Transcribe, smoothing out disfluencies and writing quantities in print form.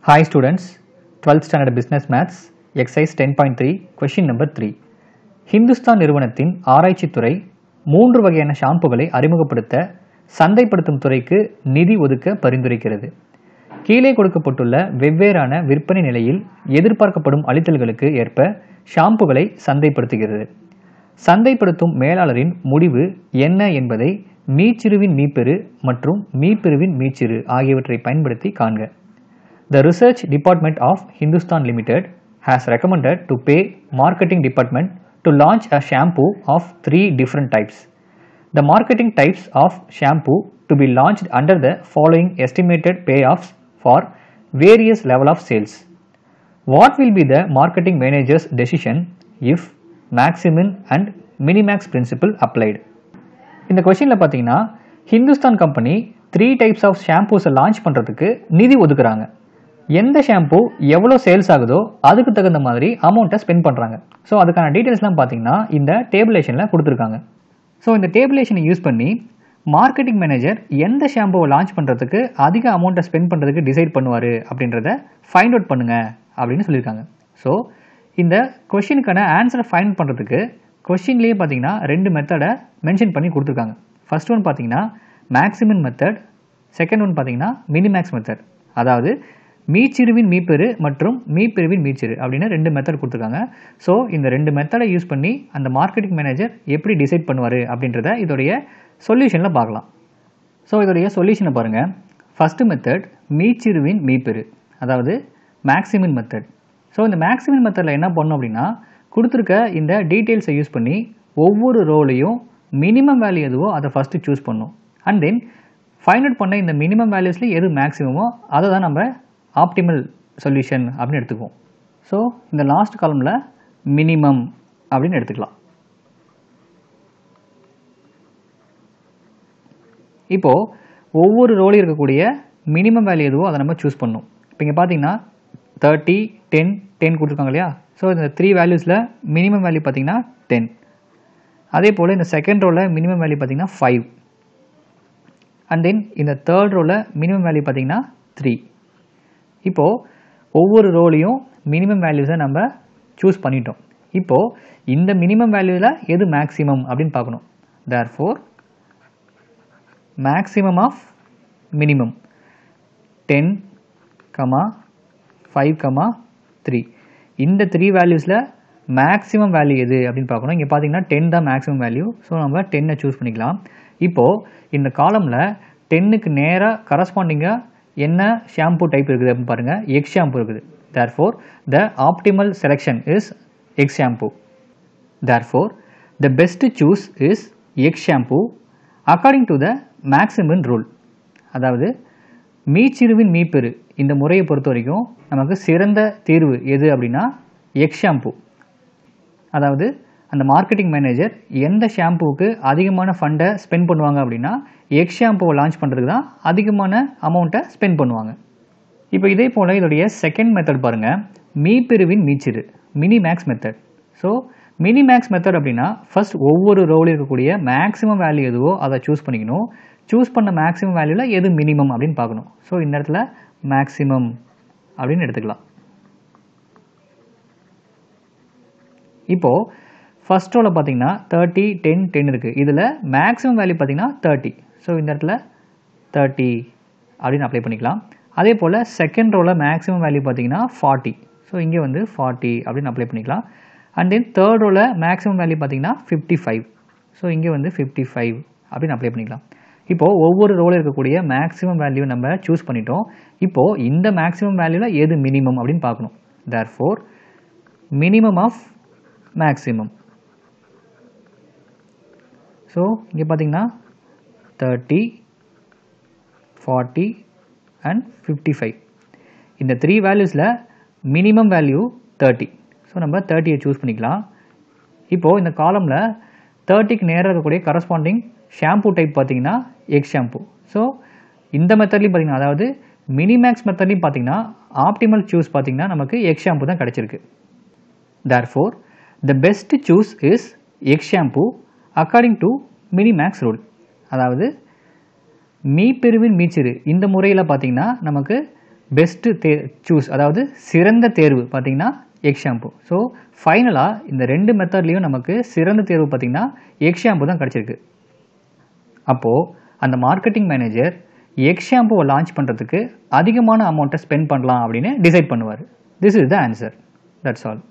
Hi students, 12th standard business maths, exercise 10.3, question number 3. Hindustan நிறுவனத்தின் ஆராய்ச்சித் துறை 3 வகையான ஷாம்புகளை அறிமுகப்படுத்த சந்தைப்படுத்தும் துறைக்கு நிதி ஒதுக்க பரிந்துரைக்கிறது. கீழே கொடுக்கப்பட்டுள்ள வெவ்வேறான விற்பனை நிலையில் எதிர்பார்க்கப்படும் அளித்தல்களுக்கு ஏற்ப ஷாம்புகளை சந்தைப்படுத்துகிறது. சந்தைப்படுத்தும் மேலாளரின் முடிவு என்ன என்பதை மீச்சிறுவின் மீப்பெரு மற்றும் மீப்பெருவின் மீச்சிறு ஆகியவற்றை பயன்படுத்தி காண்க. The Research Department of Hindustan Limited has recommended to pay marketing department to launch a shampoo of 3 different types. The marketing types of shampoo to be launched under the following estimated payoffs for various level of sales. What will be the marketing manager's decision if maximum and minimax principle applied? இந்த கொஸ்டின்ல பார்த்தீங்கன்னா Hindustan company 3 types of ஷாம்பூஸை launch பண்ணுறதுக்கு நிதி ஒதுக்குறாங்க. எந்த shampoo எவ்வளோ sales ஆகுதோ அதுக்கு தகுந்த மாதிரி அமௌண்ட்டை ஸ்பெண்ட் பண்ணுறாங்க. ஸோ அதுக்கான டீட்டெயில்ஸ்லாம் பார்த்தீங்கன்னா இந்த டேபிளேஷனில் கொடுத்துருக்காங்க. ஸோ இந்த டேபிளேஷனை யூஸ் பண்ணி மார்க்கெட்டிங் மேனேஜர் எந்த ஷாம்பூவை லான்ச் பண்ணுறதுக்கு அதிக அமௌண்ட்டை ஸ்பெண்ட் பண்ணுறதுக்கு டிசைட் பண்ணுவார் அப்படின்றத ஃபைண்ட் அவுட் பண்ணுங்க அப்படின்னு சொல்லியிருக்காங்க. ஸோ இந்த கொஷினுக்கான ஆன்சரை ஃபைண்ட் பண்ணுறதுக்கு கொஷின்லேயே பார்த்தீங்கன்னா 2 மெத்தடை மென்ஷன் பண்ணி கொடுத்துருக்காங்க. ஃபர்ஸ்ட் ஒன் பார்த்தீங்கன்னா மேக்ஸிமம் மெத்தட், செகண்ட் ஒன் பார்த்தீங்கன்னா மினிமேக்ஸ் மெத்தட். அதாவது மீச்சிறுவின் மீப்பெரு மற்றும் மீப்பெருவின் மீச்சிறு அப்படின்னு 2 மெத்தட் கொடுத்துருக்காங்க. ஸோ இந்த 2 மெத்தடை யூஸ் பண்ணி அந்த மார்க்கெட்டிங் மேனேஜர் எப்படி டிசைட் பண்ணுவார் அப்படின்றத இதோடைய சொல்யூஷனில் பார்க்கலாம். ஸோ இதோடைய சொல்யூஷனை பாருங்கள். ஃபஸ்ட்டு மெத்தட் மீச்சிறுவின் மீப்பெரு, அதாவது மேக்ஸிமம் மெத்தட். ஸோ இந்த மேக்ஸிமம் மெத்தடில் என்ன பண்ணணும் அப்படின்னா கொடுத்துருக்க இந்த டீட்டெயில்ஸை யூஸ் பண்ணி ஒவ்வொரு ரோலையும் மினிமம் வேல்யூ எதுவோ அதை ஃபஸ்ட்டு சூஸ் பண்ணணும். அண்ட் தென் ஃபைண்ட் அவுட் பண்ண இந்த மினிமம் வேல்யூஸில் எது மேக்ஸிமமோ அதை தான் நம்ம ஆப்டிமல் சொல்யூஷன் அப்படின்னு எடுத்துக்குவோம். ஸோ இந்த லாஸ்ட் காலமில் மினிமம் அப்படின்னு எடுத்துக்கலாம். இப்போது ஒவ்வொரு ரோலையும் இருக்கக்கூடிய மினிமம் வேல்யூ எதுவோ அதை நம்ம சூஸ் பண்ணணும். இப்போ இங்கே பார்த்தீங்கன்னா 30, 10, 10 கொடுத்துருக்காங்க இல்லையா? ஸோ இந்த 3 வேல்யூஸில் மினிமம் வேல்யூ பார்த்தீங்கன்னா 10. அதே போல் இந்த செகண்ட் ரோவில் மினிமம் வேல்யூ பார்த்தீங்கன்னா 5. அண்ட் தென் இந்த தேர்ட் ரோவில் மினிமம் வேல்யூ பார்த்தீங்கன்னா 3. இப்போது ஒவ்வொரு ரோலையும் மினிமம் வேல்யூஸை நம்ம சூஸ் பண்ணிட்டோம். இப்போது இந்த மினிமம் வேல்யூவில் எது மேக்ஸிமம் அப்படின்னு பார்க்கணும். Therefore maximum of minimum 10, 5, 3. இந்த 3 வேல்யூஸில் மேக்ஸிமம் வேல்யூ எது அப்படின்னு பார்க்கணும். இங்கே பார்த்தீங்கன்னா 10 தான் மேக்ஸிமம் வேல்யூ. ஸோ நம்ம 10 சூஸ் பண்ணிக்கலாம். இப்போது இந்த காலமில் 10க்கு நேராக கரஸ்பாண்டிங்காக என்ன ஷாம்பூ டைப் இருக்குது அப்படின்னு பாருங்கள். எக்ஸ் ஷாம்பூ இருக்குது. Therefore the optimal selection is X shampoo. Therefore the best choose is X shampoo according to the maximum rule. அதாவது மீச்சிறுவின் மீப்பெரு இந்த முறையை பொறுத்த வரைக்கும் நமக்கு சிறந்த தீர்வு எது அப்படின்னா எக்ஸ் ஷாம்பூ. அதாவது அந்த மார்க்கெட்டிங் மேனேஜர் எந்த ஷாம்பூவுக்கு அதிகமான ஃபண்டை ஸ்பெண்ட் பண்ணுவாங்க அப்படின்னா எக்ஸ் ஷாம்பூவை லான்ச் பண்ணுறதுக்கு தான் அதிகமான அமௌண்ட்டை ஸ்பெண்ட் பண்ணுவாங்க. இப்போ இதே போல் இதோடைய செகண்ட் மெத்தட் பாருங்கள். மீப்பெருவின் மீச்சிறு, minimax method. So minimax method அப்படின்னா ஃபர்ஸ்ட் ஒவ்வொரு ரோவில் இருக்கக்கூடிய மேக்ஸிமம் வேல்யூ எதுவோ அதை சூஸ் பண்ணிக்கணும். சூஸ் பண்ண மேக்ஸிமம் வேல்யூவில் எது மினிமம் அப்படின்னு பார்க்கணும். ஸோ இந்த இடத்துல மேக்ஸிமம் அப்படின்னு எடுத்துக்கலாம். இப்போது ஃபர்ஸ்ட் ரோவில் பார்த்தீங்கன்னா 30, 10, 10 இருக்குது. இதில் மேக்ஸிமம் வேல்யூ பார்த்தீங்கன்னா 30. ஸோ இந்த இடத்துல 30 அப்படின்னு அப்ளை பண்ணிக்கலாம். அதே போல் செகண்ட் ரோவில் மேக்ஸிமம் வேல்யூ பார்த்தீங்கன்னா 40. ஸோ இங்கே வந்து 40 அப்படின்னு அப்ளை பண்ணிக்கலாம். அண்ட் தென் தேர்ட் ரோவில் மேக்ஸிமம் வேல்யூ பார்த்தீங்கன்னா 55. ஸோ இங்கே வந்து 55 அப்படின்னு அப்ளை பண்ணிக்கலாம். இப்போது ஒவ்வொரு ரோவில் இருக்கக்கூடிய மேக்ஸிமம் வேல்யூ நம்ம சூஸ் பண்ணிட்டோம். இப்போது இந்த மேக்ஸிமம் வேல்யூவில் எது மினிமம் அப்படின்னு பார்க்கணும். Therefore minimum of maximum. So இங்கே பார்த்தீங்கன்னா 30, 40 அண்ட் 55. இந்த 3 வேல்யூஸில் மினிமம் வேல்யூ 30. ஸோ நம்ம 30 சூஸ் பண்ணிக்கலாம். இப்போது இந்த காலமில் 30க்கு நேராக இருக்கக்கூடிய கரஸ்பாண்டிங் ஷாம்பூ டைப் பார்த்தீங்கன்னா எக்ஸ் ஷாம்பூ. ஸோ இந்த மெத்தட்லையும் பார்த்தீங்கன்னா அதாவது மினிமேக்ஸ் மெத்தட்லையும் பார்த்தீங்கன்னா ஆப்டிமல் சூஸ் பார்த்தீங்கன்னா நமக்கு எக்ஸ் ஷாம்பூ தான் கிடச்சிருக்கு. Therefore the best choose is X shampoo according to minimax rule. அதாவது மீப்பெருவின் மீச்சிறு இந்த முறையில் பார்த்தீங்கன்னா நமக்கு பெஸ்ட்டு சூஸ், அதாவது சிறந்த தேர்வு பார்த்தீங்கன்னா எக் ஷாம்பு. ஸோ ஃபைனலாக இந்த 2 மெத்தட்லேயும் நமக்கு சிறந்த தேர்வு பார்த்தீங்கன்னா எக் ஷாம்பு தான் கிடச்சிருக்கு. அப்போது அந்த மார்க்கெட்டிங் மேனேஜர் எக் ஷாம்புவை லான்ச் பண்ணுறதுக்கு அதிகமான அமௌண்ட்டை ஸ்பெண்ட் பண்ணலாம் அப்படின்னு டிசைட் பண்ணுவார். This is the answer. That's all.